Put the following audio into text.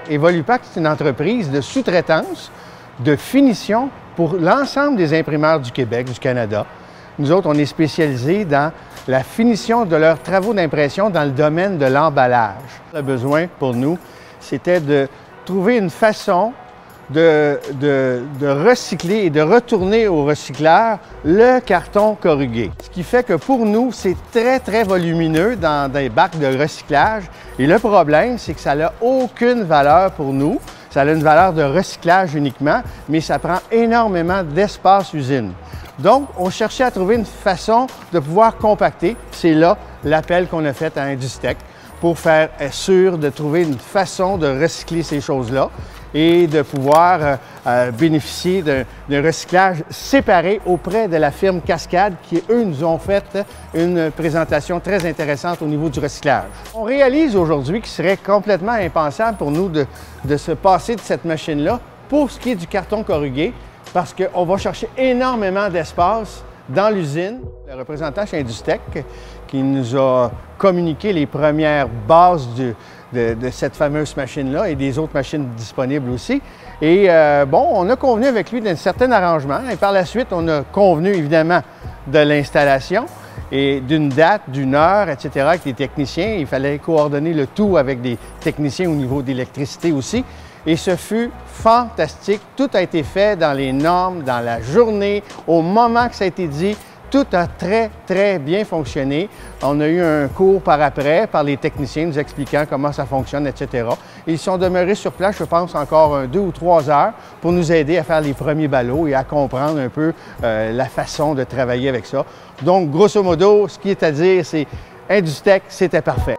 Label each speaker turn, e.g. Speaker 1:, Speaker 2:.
Speaker 1: et Volupac, c'est une entreprise de sous-traitance, de finition pour l'ensemble des imprimeurs du Québec, du Canada. Nous autres, on est spécialisés dans la finition de leurs travaux d'impression dans le domaine de l'emballage. Le besoin pour nous, c'était de trouver une façon de recycler et de retourner au recycleur le carton corrugué. Ce qui fait que pour nous, c'est très volumineux dans des bacs de recyclage. Et le problème, c'est que ça n'a aucune valeur pour nous. Ça a une valeur de recyclage uniquement, mais ça prend énormément d'espace usine. Donc, on cherchait à trouver une façon de pouvoir compacter. C'est là l'appel qu'on a fait à Industech pour faire sûr de trouver une façon de recycler ces choses-là et de pouvoir bénéficier d'un recyclage séparé auprès de la firme Cascade qui, eux, nous ont fait une présentation très intéressante au niveau du recyclage. On réalise aujourd'hui qu'il serait complètement impensable pour nous de se passer de cette machine-là pour ce qui est du carton corrugué parce qu'on va chercher énormément d'espace dans l'usine. Le représentant chez Industech qui nous a communiqué les premières bases de cette fameuse machine-là et des autres machines disponibles aussi. Et bon, on a convenu avec lui d'un certain arrangement et par la suite, on a convenu évidemment de l'installation et d'une date, d'une heure, etc. avec les techniciens. Il fallait coordonner le tout avec des techniciens au niveau d'électricité aussi. Et ce fut fantastique. Tout a été fait dans les normes, dans la journée, au moment que ça a été dit. Tout a très bien fonctionné. On a eu un cours par après par les techniciens nous expliquant comment ça fonctionne, etc. Ils sont demeurés sur place, je pense, encore 2 ou 3 heures pour nous aider à faire les premiers ballots et à comprendre un peu la façon de travailler avec ça. Donc, grosso modo, ce qui est à dire, c'est Industech, c'était parfait.